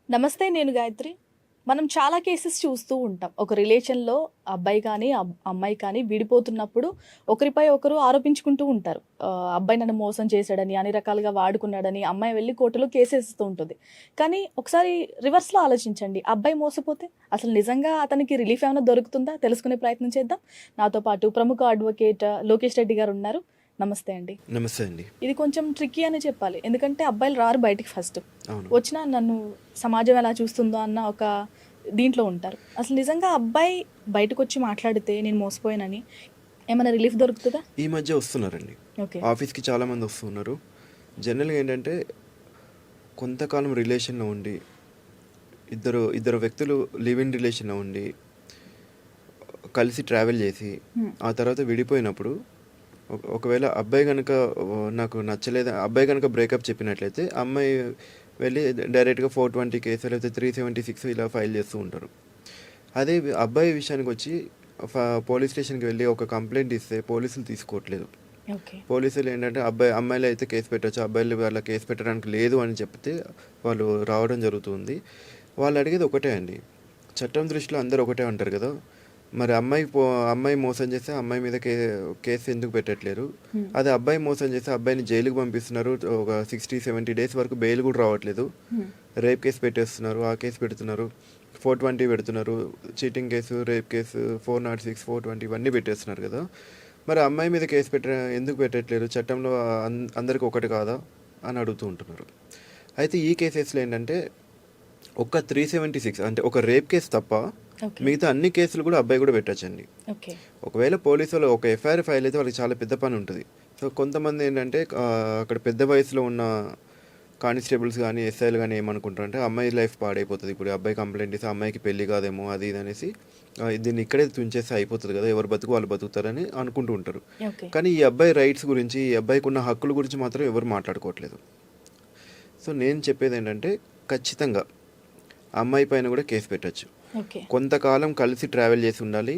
నమస్తే. నేను గాయత్రి. మనం చాలా కేసెస్ చూస్తూ ఉంటాం. ఒక రిలేషన్‌లో అబ్బాయి కానీ, అమ్మాయి కానీ విడిపోతున్నప్పుడు ఒకరిపై ఒకరు ఆరోపించుకుంటూ ఉంటారు. అబ్బాయి నన్ను మోసం చేశాడని, అన్ని రకాలుగా వాడుకున్నాడని అమ్మాయి వెళ్లి కోర్టులో కేసేస్తూ ఉంటుంది. కానీ ఒకసారి రివర్స్‌లో ఆలోచించండి. అబ్బాయి మోసపోతే అసలు నిజంగా అతనికి రిలీఫ్ ఏమైనా దొరుకుతుందా? తెలుసుకునే ప్రయత్నం చేద్దాం. నాతో పాటు ప్రముఖ అడ్వకేట్ లోకేష్ రెడ్డి గారు ఉన్నారు. నమస్తే అండి. నమస్తే అండి. ఇది కొంచెం ట్రిక్కీ అనే చెప్పాలి. ఎందుకంటే అబ్బాయిలు రారు బయటికి ఫస్ట్. అవును. వచ్చినా నన్ను సమాజం ఎలా చూస్తుందో అన్న ఒక దీంట్లో ఉంటారు. అసలు నిజంగా అబ్బాయి బయటకొచ్చి మాట్లాడితే నేను మోసపోయానని ఏమైనా రిలీఫ్ దొరుకుతుందా? ఈ మధ్య వస్తున్నారండి. ఓకే. ఆఫీస్‌కి చాలామంది వస్తున్నారు. జనరల్‌గా ఏంటంటే కొంతకాలం రిలేషన్‌లో ఉండి ఇద్దరు వ్యక్తులు లివ్ ఇన్ రిలేషన్‌లో ఉండి కలిసి ట్రావెల్ చేసి ఆ తర్వాత విడిపోయినప్పుడు ఒకవేళ అబ్బాయి గనుక నాకు నచ్చలేదు, అబ్బాయి గనుక బ్రేకప్ చెప్పినట్లయితే అమ్మాయి వెళ్ళి డైరెక్ట్‌గా 420 కేసు లేకపోతే 376 ఇలా ఫైల్ చేస్తూ ఉంటారు. అదే అబ్బాయి విషయానికి వచ్చి పోలీస్ స్టేషన్‌కి వెళ్ళి ఒక కంప్లైంట్ ఇస్తే పోలీసులు తీసుకోవట్లేదు. ఓకే. పోలీసులు ఏంటంటే అమ్మాయిలు అయితే కేసు పెట్టొచ్చు, అబ్బాయిలు వాళ్ళ కేసు పెట్టడానికి లేదు అని చెప్తే వాళ్ళు రావడం జరుగుతుంది. వాళ్ళు అడిగేది ఒకటే అండి, చట్టం దృష్టిలో అందరూ ఒకటే అంటారు కదా. మరి అమ్మాయి మోసం చేస్తే అమ్మాయి మీద కేసు ఎందుకు పెట్టట్లేరు? అదే అబ్బాయి మోసం చేస్తే అబ్బాయిని జైలుకి పంపిస్తున్నారు. ఒక 60-70 డేస్ వరకు బెయిల్ కూడా రావట్లేదు. రేప్ కేసు పెట్టేస్తున్నారు, ఆ కేసు పెడుతున్నారు, 420 పెడుతున్నారు, చీటింగ్ కేసు, రేప్ కేసు, 406, 420 ఇవన్నీ పెట్టేస్తున్నారు కదా. మరి అమ్మాయి మీద కేసు ఎందుకు పెట్టట్లేరు? చట్టంలో అందరికి ఒకటి కాదా అని అడుగుతూ ఉంటున్నారు. అయితే ఈ కేసెస్లో ఏంటంటే ఒక 376 అంటే ఒక రేప్ కేసు తప్ప మిగతా అన్ని కేసులు కూడా అబ్బాయి కూడా పెట్టచ్చండి. ఒకవేళ పోలీసులు ఒక ఎఫ్ఐఆర్ ఫైల్ అయితే వాళ్ళకి చాలా పెద్ద పని ఉంటుంది. సో కొంతమంది ఏంటంటే అక్కడ పెద్ద వయసులో ఉన్న కానిస్టేబుల్స్ కానీ ఎస్ఐలు కానీ ఏమనుకుంటారంటే అమ్మాయి లైఫ్ పాడైపోతుంది, ఇప్పుడు అబ్బాయి కంప్లైంట్ ఇస్తే అమ్మాయికి పెళ్లి కాదేమో అది ఇది అనేసి దీన్ని ఇక్కడే తుంచేస్తే అయిపోతుంది కదా, ఎవరు బతుకు వాళ్ళు బతుకుతారని అనుకుంటూ ఉంటారు. కానీ ఈ అబ్బాయి రైట్స్ గురించి, ఈ అబ్బాయికి ఉన్న హక్కుల గురించి మాత్రం ఎవరు మాట్లాడుకోవట్లేదు. సో నేను చెప్పేది ఏంటంటే ఖచ్చితంగా అమ్మాయి పైన కూడా కేసు పెట్టచ్చు. కొంతకాలం కలిసి ట్రావెల్ చేసి ఉండాలి.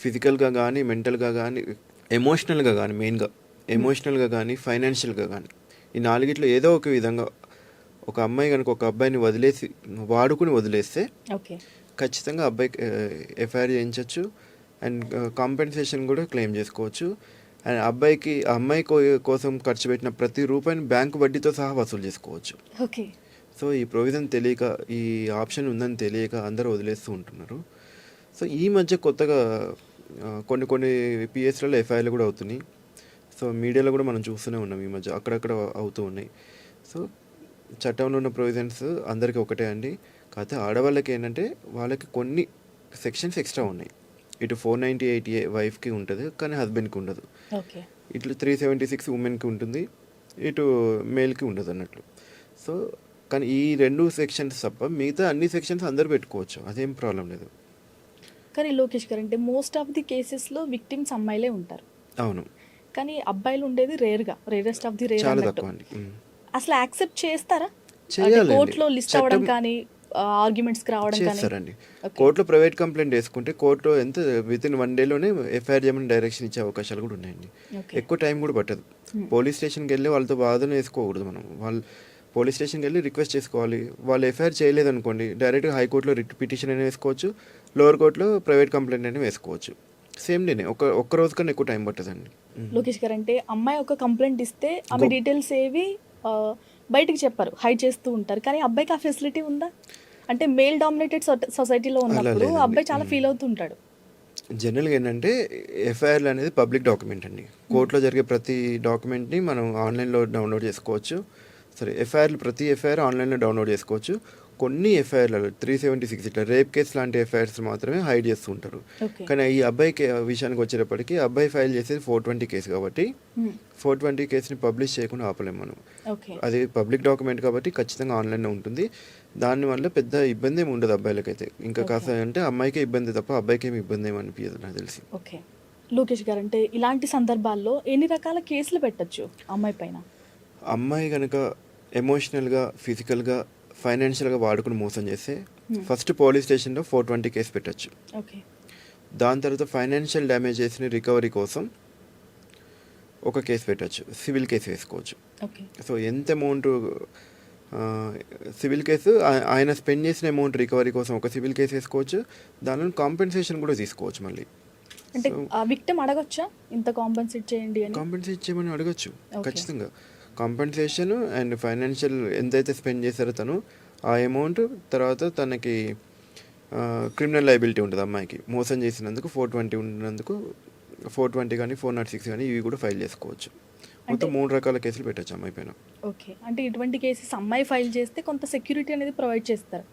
ఫిజికల్గా కానీ, మెంటల్గా కానీ, ఎమోషనల్గా కానీ, మెయిన్గా ఎమోషనల్గా కానీ, ఫైనాన్షియల్గా కానీ, ఈ నాలుగిట్లో ఏదో ఒక విధంగా ఒక అమ్మాయి కనుక ఒక అబ్బాయిని వాడుకుని వదిలేస్తే ఖచ్చితంగా అబ్బాయికి ఎఫ్ఐఆర్ చేయించవచ్చు అండ్ కాంపెన్సేషన్ కూడా క్లెయిమ్ చేసుకోవచ్చు. అండ్ అమ్మాయి కోసం ఖర్చు పెట్టిన ప్రతి రూపాయిని బ్యాంకు వడ్డీతో సహా వసూలు చేసుకోవచ్చు. సో ఈ ప్రొవిజన్ తెలియక, ఈ ఆప్షన్ ఉందని తెలియక అందరూ వదిలేస్తూ ఉంటున్నారు. సో ఈ మధ్య కొత్తగా కొన్ని పిఎస్లలో ఎఫ్ఐఆర్లు కూడా అవుతున్నాయి. సో మీడియాలో కూడా మనం చూస్తూనే ఉన్నాం, ఈ మధ్య అక్కడక్కడ అవుతూ ఉన్నాయి. సో చట్టంలో ఉన్న ప్రొవిజన్స్ అందరికీ ఒకటే అండి. కాకపోతే ఆడవాళ్ళకి ఏంటంటే వాళ్ళకి కొన్ని సెక్షన్స్ ఎక్స్ట్రా ఉన్నాయి. ఇటు 498A వైఫ్కి ఉంటుంది కానీ హస్బెండ్కి ఉండదు. ఇటు 376 ఉమెన్కి ఉంటుంది, ఇటు మేల్కి ఉండదు అన్నట్లు. సో కానీ ఈ 2 సెక్షన్స్ తప్ప మిగతా అన్ని సెక్షన్స్ అందరూ పెట్టుకోవచ్చు, అదేం ప్రాబ్లం లేదు. కానీ లోకేష్ గారు, అంటే మోస్ట్ ఆఫ్ ది కేసెస్లో విక్టిమ్స్ అమ్మాయిలే ఉంటారు. అవును. కానీ అబ్బాయిలు ఉండేది రేరెస్ట్ ఆఫ్ ది రేర్. చాలా తక్కువ అండి. అసలు యాక్సెప్ట్ చేస్తారా? కోర్టులో లిస్ట్ అవ్వడం కానీ, ఆర్గ్యుమెంట్స్కి రావడం కానీ చేస్తారండి. కోర్టులో ప్రైవేట్ కంప్లైంట్ వేసుకుంటే కోర్టులో విత్ ఇన్ 1 డేలోనే ఎఫ్ఐఆర్ చేయమని డైరెక్షన్ ఇచ్చే అవకాశాలు కూడా ఉన్నాయండి. ఎక్కువ టైం కూడా పట్టదు. పోలీస్ స్టేషన్కి వెళ్ళి వాళ్ళతో వాదన వేసుకోకూడదు. వాళ్ళు పోలీస్ స్టేషన్కి వెళ్ళి రిక్వెస్ట్ చేసుకోవాలి. వాళ్ళు ఎఫ్ఐఆర్ చేయలేదనుకోండి, డైరెక్ట్గా హైకోర్టులో రిట్ పిటిషన్ అయినా వేసుకోవచ్చు, లోవర్ కోర్టులో ప్రైవేట్ కంప్లైంట్ అయినా వేసుకోవచ్చు. సేమ్ డేనే, ఒక్క రోజు కన్నా ఎక్కువ టైం పట్టదండి. లోకేష్ గారు, అంటే అమ్మాయి ఒక కంప్లైంట్ ఇస్తే ఆమె డీటెయిల్స్ ఏవి బయటికి చెప్పారు, హైడ్ చేస్తూ ఉంటారు. కానీ అబ్బాయికి ఆ ఫెసిలిటీ ఉందా? అంటే మేల్ డామినేటెడ్ సొసైటీలో ఉన్నప్పుడు అబ్బాయి చాలా ఫీల్ అవుతుంటాడు. జనరల్గా ఏంటంటే ఎఫ్ఐఆర్లు అనేది పబ్లిక్ డాక్యుమెంట్ అండి. కోర్టులో జరిగే ప్రతి డాక్యుమెంట్ని మనం ఆన్లైన్లో డౌన్లోడ్ చేసుకోవచ్చు. సరే, ప్రతి ఎఫ్ఐఆర్ ఆన్లైన్లో డౌన్లోడ్ చేసుకోవచ్చు. కొన్ని ఎఫ్ఐఆర్లలో 376 ఇట్లా రేప్ కేసు లాంటి ఎఫ్ఐఆర్స్ మాత్రమే హైడ్ చేస్తూ ఉంటారు. కానీ ఈ అబ్బాయికి విషయానికి వచ్చేటప్పటికి అబ్బాయి ఫైల్ చేసేది 420 కేసు కాబట్టి 420 కేసుని పబ్లిష్ చేయకుండా ఆపలేము మనం. అది పబ్లిక్ డాక్యుమెంట్ కాబట్టి ఖచ్చితంగా ఆన్లైన్లో ఉంటుంది. దానివల్ల పెద్ద ఇబ్బంది ఏమి ఉండదు అబ్బాయిలకైతే. ఇంకా కాస్త అంటే అమ్మాయికే ఇబ్బంది తప్ప అబ్బాయికి ఏమి ఇబ్బంది ఏమి అనిపించదు నాకు తెలిసి. లోకేష్ గారు, అంటే ఇలాంటి సందర్భాల్లో ఎన్ని రకాల కేసులు పెట్టచ్చు అమ్మాయి పైన? అమ్మాయి కనుక ఎమోషనల్గా, ఫిజికల్గా, ఫైనాన్షియల్గా వాడుకుని మోసం చేస్తే ఫస్ట్ పోలీస్ స్టేషన్లో 420 కేసు పెట్టచ్చు. దాని తర్వాత ఫైనాన్షియల్ డ్యామేజెస్ని రికవరీ కోసం ఒక కేసు పెట్టచ్చు, సివిల్ కేసు వేసుకోవచ్చు. సో ఎంత అమౌంట్ సివిల్ కేసు ఆయన స్పెండ్ చేసిన అమౌంట్ రికవరీ కోసం ఒక సివిల్ కేసు వేసుకోవచ్చు, దానిలో కాంపెన్సేషన్ కూడా తీసుకోవచ్చు మళ్ళీ. అంటే ఆ విక్టిమ్ అడగొచ్చా ఇంత కాంపెన్సేట్ చేయండి అని? కాంపెన్సేట్ చేయమని అడగచ్చు Okay. ఖచ్చితంగా. కాంపెన్సేషన్ అండ్ ఫైనాన్షియల్ ఎంతైతే స్పెండ్ చేశారో తను ఆ అమౌంట్, తర్వాత తనకి క్రిమినల్ లయబిలిటీ ఉంటుంది అమ్మాయికి మోసం చేసినందుకు 420 ఉన్నందుకు 420 కానీ 406 కానీ ఇవి కూడా ఫైల్ చేసుకోవచ్చు. మొత్తం 3 రకాల కేసులు పెట్టచ్చు అమ్మాయి పైన. ఓకే, అంటే ఇటువంటి కేసెస్ అమ్మాయి ఫైల్ చేస్తే కొంత సెక్యూరిటీ అనేది ప్రొవైడ్ చేస్తారు.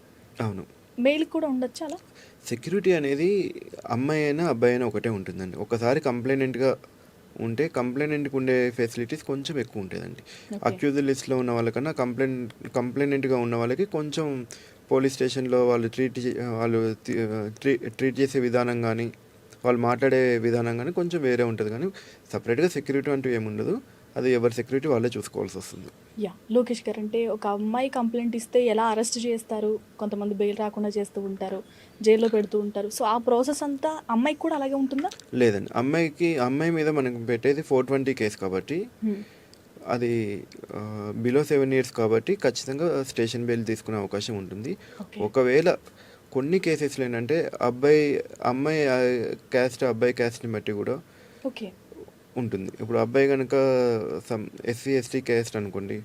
అవును, మెయిల్ కూడా ఉండొచ్చు అలా? సెక్యూరిటీ అనేది అమ్మాయి అయినా అబ్బాయి అయినా ఒకటే ఉంటుందండి. ఒకసారి కంప్లైనెంట్గా ఉంటే కంప్లైనెంట్కి ఉండే ఫెసిలిటీస్ కొంచెం ఎక్కువ ఉంటుందండి. Okay. అక్యూజ్డ్ లిస్ట్లో ఉన్న వాళ్ళకన్నా కంప్లైనెంట్గా ఉన్న వాళ్ళకి కొంచెం పోలీస్ స్టేషన్లో వాళ్ళు ట్రీట్ చేసే విధానం కానీ వాళ్ళు మాట్లాడే విధానం కానీ కొంచెం వేరే ఉంటుంది, కానీ సపరేట్గా సెక్యూరిటీ అంటూ ఏముండదు. అది ఎవరి సెక్యూరిటీ వాళ్ళే చూసుకోవాల్సి వస్తుంది. యా, లోకేష్ గారు, అంటే ఒక అమ్మాయి కంప్లైంట్ ఇస్తే ఎలా అరెస్ట్ చేస్తారు, కొంతమంది బెయిల్ రాకుండా చేస్తూ ఉంటారు, జైల్లో పెడుతూ ఉంటారు. సో ఆ ప్రాసెస్ అంతా అమ్మాయికి కూడా అలాగే ఉంటుందా? లేదండి, అమ్మాయి మీద మనకు పెట్టేది 420 కేసు కాబట్టి అది బిలో 7 years కాబట్టి ఖచ్చితంగా స్టేషన్ బెయిల్ తీసుకునే అవకాశం ఉంటుంది. Okay. ఒకవేళ కొన్ని కేసెస్లో ఏంటంటే అమ్మాయి క్యాస్ట్ని బట్టి కూడా ఓకే. ఉంటుంది. ఇప్పుడు అబ్బాయి కనుక ఎస్సీ ఎస్టీ కేస్ట్ అనుకోండి,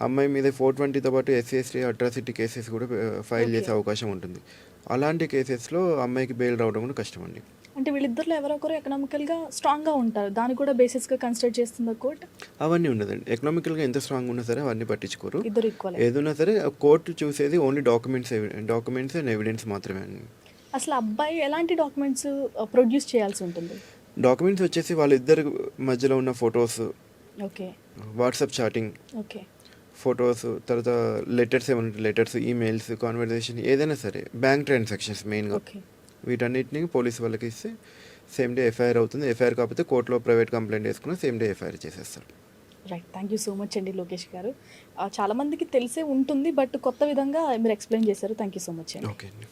అమ్మాయి మీద 420తో పాటు ఎస్సీ ఎస్టీ అట్రాసిటీ కేసెస్ కూడా ఫైల్ చేసే Okay. అవకాశం ఉంటుంది. అలాంటి కేసెస్లో అమ్మాయికి బెయిల్ రావడం కూడా కష్టం అండి. అంటే వీళ్ళిద్దరిలో ఎవరో ఒకరు ఎకనామికల్గా స్ట్రాంగ్గా ఉంటారు, దాన్ని కూడా బేసిస్గా కన్సిడర్ చేస్తుందా కోర్ట్? అవన్నీ ఉండదండి. ఎకనామికల్గా ఎంత స్ట్రాంగ్ ఉన్నా సరే అవన్నీ పట్టించుకోరు. ఇద్దరు ఈక్వల్. ఏదైనా సరే కోర్టు చూసేది ఓన్లీ డాక్యుమెంట్స్ అండ్ ఎవిడెన్స్ మాత్రమే అండి. అసలు అబ్బాయి ఎలాంటి డాక్యుమెంట్స్ ప్రొడ్యూస్ చేయాల్సి ఉంటుంది? డాక్యుమెంట్స్ వచ్చేసి వాళ్ళిద్దరి మధ్యలో ఉన్న photos, okay. WhatsApp chatting okay. Photos, తర్వాత లెటర్స్, ఈమెయిల్స్, కాన్వర్జేషన్, ఏదైనా సరే బ్యాంక్ ట్రాన్సాక్షన్స్ మెయిన్గా, ఓకే. వీటన్నిటిని పోలీసు వాళ్ళకి ఇస్తే సేమ్ డే ఎఫ్ఐఆర్ అవుతుంది. ఎఫ్ఐఆర్ కాకపోతే కోర్టులో ప్రైవేట్ కంప్లైంట్ వేసుకుని సేమ్ డే ఎఫ్ఐఆర్ చేసేస్తారు. Right, thank you so much అండి లోకేష్ గారు. చాలామందికి తెలిసే ఉంటుంది, బట్ కొత్త విధంగా మీరు ఎక్స్ప్లెయిన్ చేశారు. థ్యాంక్ యూ సో మచ్ అండి. ఓకే అండి.